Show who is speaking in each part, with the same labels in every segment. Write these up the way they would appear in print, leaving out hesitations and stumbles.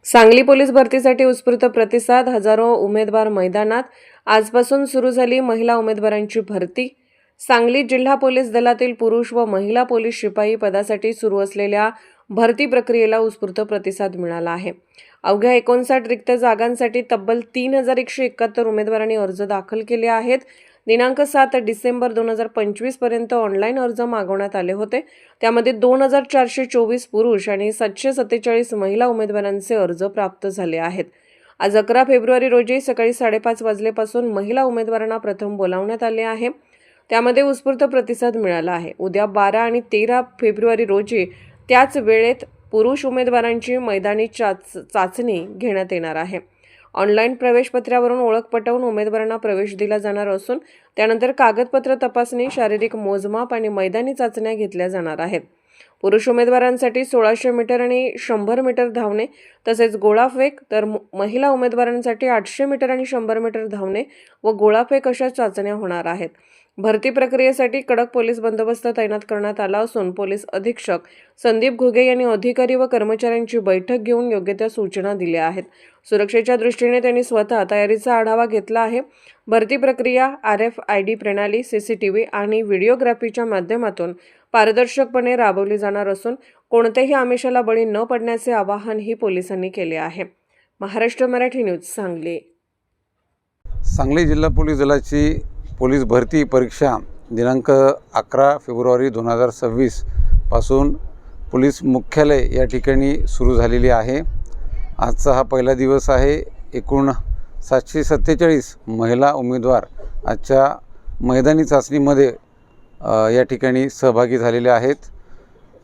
Speaker 1: Sangli police भरतीसाठी उत्स्फूर्त प्रतिसाद, हजारो उमेदवार मैदानात। आजपासून सुरू झाली महिला उमेदवारांची भरती। सांगली जिल्हा पोलीस दलातील पुरुष व महिला पोलीस शिपाई पदासाठी सुरू असलेल्या भरती प्रक्रियेला उत्स्फूर्त प्रतिसाद मिळाला आहे। अवघ्या 59 रिक्त जागांसाठी तब्बल 3171 उमेदवारांनी अर्ज दाखल केले आहेत। दिनांक 7 डिसेंबर 2025 पर्यंत ऑनलाईन अर्ज मागवण्यात आले होते। त्यामध्ये 2424 पुरुष आणि 747 महिला उमेदवारांचे अर्ज प्राप्त झाले आहेत। आज 11 फेब्रुवारी रोजी सकाळी 5:30 वाजल्यापासून महिला उमेदवारांना प्रथम बोलावण्यात आले आहे। त्यामध्ये उत्स्फूर्त प्रतिसाद मिळाला आहे। उद्या 12 आणि 13 फेब्रुवारी रोजी त्याच वेळेत पुरुष उमेदवारांची मैदानी चाचणी घेण्यात येणार आहे। ऑनलाईन प्रवेशपत्रावरून ओळख पटवून उमेदवारांना प्रवेश दिला जाणार असून त्यानंतर कागदपत्र तपासणी, शारीरिक मोजमाप आणि मैदानी चाचण्या घेतल्या जाणार आहेत। पुरुष उमेदवारांसाठी 1600 मीटर आणि 100 मीटर धावणे तसेच गोळाफेक, तर महिला उमेदवारांसाठी 800 मीटर आणि 100 मीटर धावणे व गोळाफेक अशा चाचण्या होणार आहेत। भरती प्रक्रियेसाठी कडक पोलीस बंदोबस्त तैनात करण्यात आला असून पोलीस अधीक्षक संदीप घुगे यांनी अधिकारी व कर्मचाऱ्यांची बैठक घेऊन योग्य त्या सूचना दिल्या आहेत। सुरक्षेच्या दृष्टीने त्यांनी स्वतः तयारीचा आढावा घेतला आहे। भरती प्रक्रिया RFID प्रणाली, CCTV आणि व्हिडिओग्राफीच्या माध्यमातून पारदर्शकपणे राबवली जाणार असून कोणत्याही आमिषाला बळी न पडण्याचे आवाहनही पोलिसांनी केले आहे। महाराष्ट्र मराठी न्यूज, सांगली।
Speaker 2: सांगली जिल्हा पोलीस दलाची पोलीस भरती परीक्षा दिनांक 11 फेब्रुवारी 2026 पासून पोलीस मुख्यालय या ठिकाणी सुरू झालेली आहे। आजचा हा पहिला दिवस आहे। एकूण 747 महिला उमेदवार आजच्या मैदानी चाचणीमध्ये या ठिकाणी सहभागी झालेले आहेत।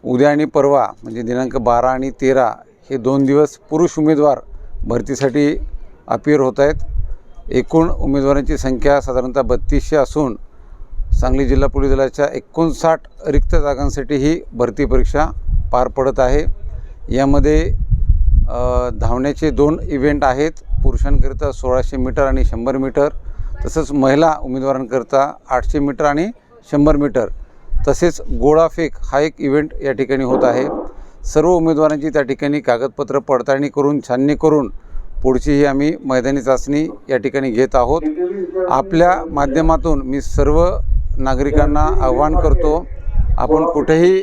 Speaker 2: उद्या आणि परवा म्हणजे दिनांक 12 आणि 13 हे 2 दिवस पुरुष उमेदवार भरतीसाठी अपीयर होत आहेत। एकूण उमेदवारांची संख्या साधारणतः 3200 असून सांगली जिल्हा पोलीस दलाच्या 59 रिक्त जागांसाठी ही भरती परीक्षा पार पडत आहे। यामध्ये धावण्याचे 2 इव्हेंट आहेत। पुरुषांकरिता 1600 मीटर आणि 100 मीटर, तसंच महिला उमेदवारांकरिता 800 मीटर आणि 100 मीटर, तसेच गोळाफेक हा एक इव्हेंट या ठिकाणी होत आहे। सर्व उमेदवारांची त्या ठिकाणी कागदपत्र पडताळणी करून, छाननी करून पुढची ही आम्ही मैदानी चाचणी या ठिकाणी घेत आहोत। आपल्या माध्यमातून मी सर्व नागरिकांना आवाहन करतो, आपण कुठेही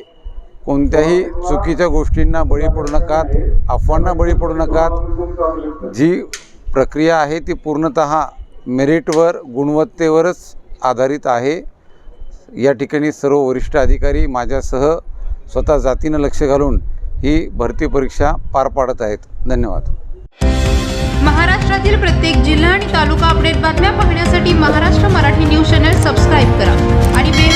Speaker 2: कोणत्याही चुकीच्या गोष्टींना बळी पडू नकात, अफवांना बळी पडू नकात। जी प्रक्रिया आहे ती पूर्णतः मेरिटवर, गुणवत्तेवरच आधारित आहे। या ठिकाणी सर्व वरिष्ठ अधिकारी माझ्यासह स्वतः जातीनं लक्ष घालून ही भरती परीक्षा पार पाडत आहेत। धन्यवाद।
Speaker 3: महाराष्ट्रातील प्रत्येक जिल्हा आणि तालुका अपडेट बातम्या पाहण्यासाठी Maharashtra Marathi news channel subscribe करा आणि बेल